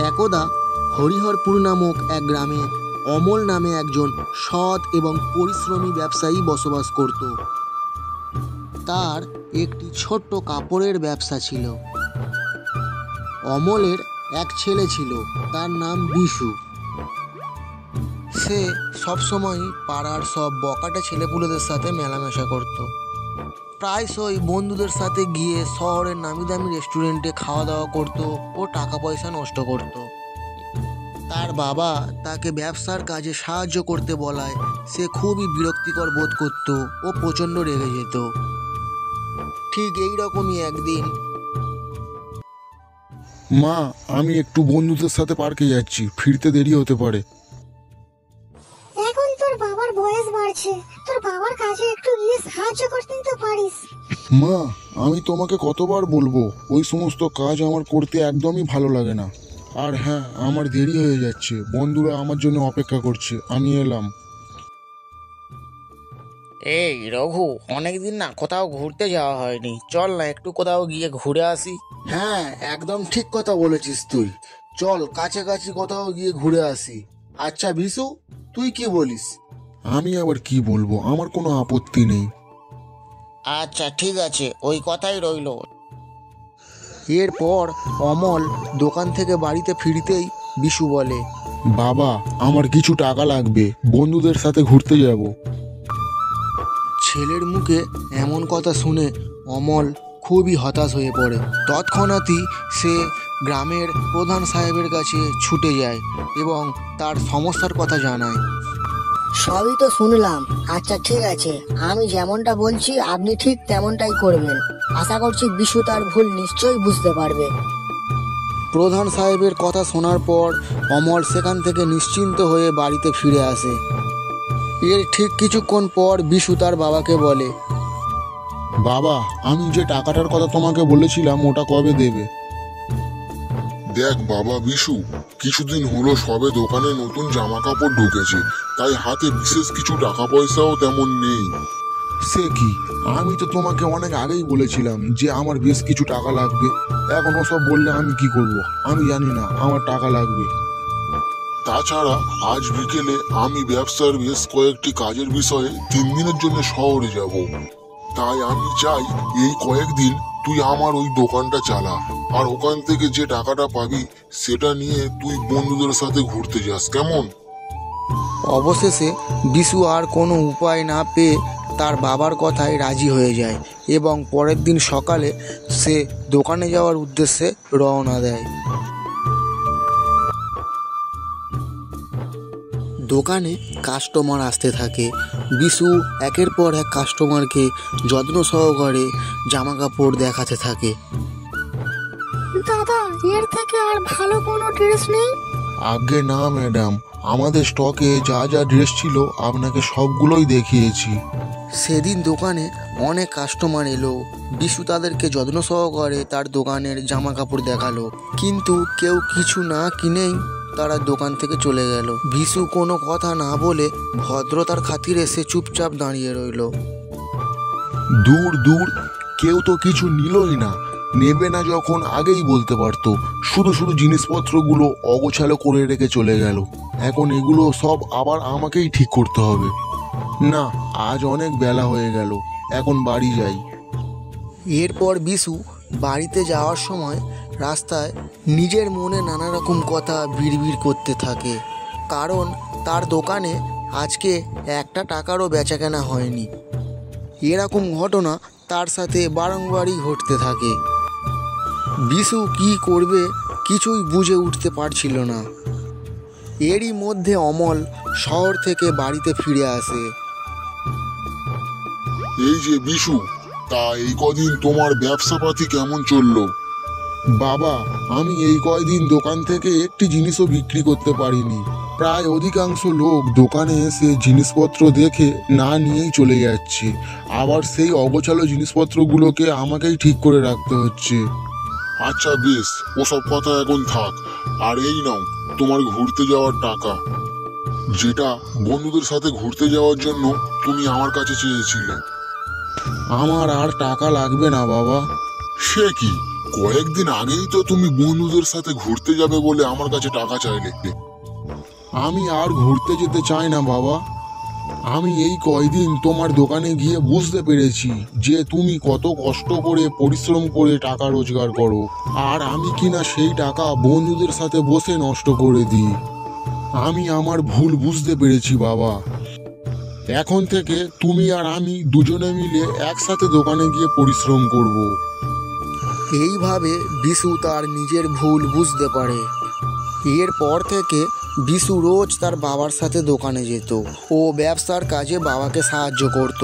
একদা হরিহরপুর নামক এক গ্রামে অমল নামে একজন সৎ এবং পরিশ্রমী ব্যবসায়ী বসবাস করত। তার একটি ছোট্ট কাপড়ের ব্যবসা ছিল। অমলের এক ছেলে ছিল, তার নাম বিশু। সে সবসময় পাড়ার সব বকাটে ছেলেপুলেদের সাথে মেলামেশা করত। প্রায়শই বন্ধুদের সাথে গিয়ে শহরের নামি দামি রেস্টুরেন্টে খাওয়া দাওয়া করত ও টাকা পয়সা নষ্ট করত। তার বাবা তাকে ব্যবসার কাজে সাহায্য করতে বলায় সে খুবই বিরক্তিকর বোধ করত ও প্রচণ্ড রেগে যেত। ঠিক এই রকমই একদিন, মা, আমি একটু বন্ধুদের সাথে পার্কে যাচ্ছি, ফিরতে দেরি হতে পারে। এখন তোর বাবার বয়স বাড়ছে, তোর বাবার কাজে একটু গিয়ে সাহায্য করতে তো পারিস। মা, আমি তোমাকে কতবার বলবো, ওই সমস্ত কাজ আমার করতে একদমই ভালো লাগে না। আর হ্যাঁ, আমার দেরি হয়ে যাচ্ছে, বন্ধুরা আমার জন্য অপেক্ষা করছে, আমি এলাম। এই রঘু, অনেকদিন না কোথাও ঘুরতে যাওয়া হয়নি, চল না একটু কোথাও গিয়ে ঘুরে আসি। হ্যাঁ একদম ঠিক কথা বলেছিস তুই, চল কাছাকাছি কোথাও গিয়ে ঘুরে আসি। আচ্ছা বিশু, তুই কি বলিস? আমি আবার কি বলবো, আমার কোনো আপত্তি নেই। আচ্ছা ঠিক আছে, ওই কথাই রইলো। এরপর অমল দোকান থেকে বাড়িতে ফিরতেই বিশু বলে, বাবা, আমার কিছু টাকা লাগবে, বন্ধুদের সাথে ঘুরতে যাব। ছেলের মুখে এমন কথা শুনে অমল খুবই হতাশ হয়ে পড়ে। তৎক্ষণাৎই সে গ্রামের প্রধান সাহেবের কাছে ছুটে যায় এবং তার সমস্যার কথা জানায়। সবই তো শুনলাম। আচ্ছা ঠিক আছে, আমি যেমনটা বলছি আপনি ঠিক তেমনটাই করবেন। আশা করছি বিশু তার ভুল নিশ্চয়ই বুঝতে পারবে। প্রধান সাহেবের কথা শোনার পর অমল সেখান থেকে নিশ্চিন্ত হয়ে বাড়িতে ফিরে আসে। এর ঠিক কিছুক্ষণ পর বিশু তার বাবাকে বলে, বাবা, আমি যে টাকাটার কথা তোমাকে বলেছিলাম ওটা কবে দেবে? দেখ বাবা বিশু, কিছুদিন হলো সবে দোকানে নতুন জামা কাপড় ঢুকেছে, তাই হাতে বিশেষ কিছু টাকা পয়সাও তেমন নেই। সে কি, আমি তো তোমাকে অনেক আগেই বলেছিলাম যে আমার বেশ কিছু টাকা লাগবে। এখন ওসব বললে আমি কি করব? আমি জানি না, আমার টাকা লাগবে। তাছাড়া আজ বিকেলে আমি ব্যবসার বেশ কয়েকটি কাজের বিষয়ে 3 দিনের জন্য শহরে যাব, তাই আমি চাই এই কয়েকদিন তুই আমার ওই দোকানটা চালা, আর ওখান থেকে যে টাকাটা পাবি সেটা নিয়ে তুই বন্ধুদের সাথে ঘুরতে যাস, কেমন? অবশেষে বিশু আর কোনো উপায় না পেয়ে তার বাবার কথায় রাজি হয়ে যায় এবং পরের দিন সকালে সে দোকানে যাওয়ার উদ্দেশ্যে রওনা দেয়। দোকানে কাস্টমার আসতে থাকে। বিশু একের পর এক কাস্টমারকে যত্ন সহকারে জামা কাপড় দেখাতে থাকে। দাদা, এর থেকে আর ভালো কোনো ড্রেস নেই? আগে না ম্যাডাম, আমাদের স্টকে যা যা ড্রেস ছিল আপনাকে সবগুলোই দেখিয়েছি। সেদিন দোকানে অনেক কাস্টমার এলো। বিশু তাদেরকে যত্ন সহকারে তার দোকানের জামা কাপড় দেখালো, কিন্তু কেউ কিছু না কিনেই তারা দোকান থেকে চলে গেল। বিশু কোনো কথা না বলে ভদ্রতার খাতিরে সে চুপচাপ দাঁড়িয়ে রইল। দূর দূর, কেউ তো কিছু নিলই না। নেবে না যখন আগেই বলতে পারতো, শুধু শুধু জিনিসপত্রগুলো অগোছালো করে রেখে চলে গেল। এখন এগুলো সব আবার আমাকেই ঠিক করতে হবে। না, আজ অনেক বেলা হয়ে গেল, এখন বাড়ি যাই। এরপর বিশু বাড়িতে যাওয়ার সময় রাস্তায় নিজের মনে নানা রকম কথা বিড়বিড় করতে থাকে, কারণ তার দোকানে আজকে একটা টাকারও বেচাকেনা হয়নি। এরকম ঘটনা তার সাথে বারংবারই ঘটতে থাকে। বিশু কি করবে কিছুই বুঝে উঠতে পারছিল না। এরই মধ্যে অমল শহর থেকে বাড়িতে ফিরে আসে। এই যে বিশু, তা এই কদিন তোমার ব্যবসাপাতি কেমন চললো? বাবা, আমি এই কয়দিন দোকান থেকে একটি জিনিসও বিক্রি করতে পারিনি। প্রায় অধিকাংশ লোক দোকানে এসে জিনিসপত্র দেখে না নিয়েই চলে যাচ্ছে, আবার সেই অগোছালো জিনিসপত্রগুলোকে আমাকেই ঠিক করে রাখতে হচ্ছে। আচ্ছা বেশ, ওসব কথা এখন থাক। আর এই নাও তোমার ঘুরতে যাওয়ার টাকা, যেটা বন্ধুদের সাথে ঘুরতে যাওয়ার জন্য তুমি আমার কাছে চেয়েছিলে। আমার আর টাকা লাগবে না বাবা। সে কি, কয়েকদিন আগেই তো তুমি বন্ধুদের সাথে ঘুরতে যাবে বলে আমার কাছে টাকা চাইলে। আমি আর ঘুরতে যেতে চাই না বাবা। আমি এই কয়দিন তোমার দোকানে গিয়ে বুঝতে পেরেছি যে তুমি কত কষ্ট করে পরিশ্রম করে টাকা রোজগার করো, আর আমি কিনা সেই টাকা বন্ধুদের সাথে বসে নষ্ট করে দিই। আমি আমার ভুল বুঝতে পেরেছি বাবা। এখন থেকে তুমি আর আমি দুজনে মিলে একসাথে দোকানে গিয়ে পরিশ্রম করব। এইভাবে বিশু তার নিজের ভুল বুঝতে পারে। এরপর থেকে বিশু রোজ তার বাবার সাথে দোকানে যেত ও ব্যবসার কাজে বাবাকে সাহায্য করত।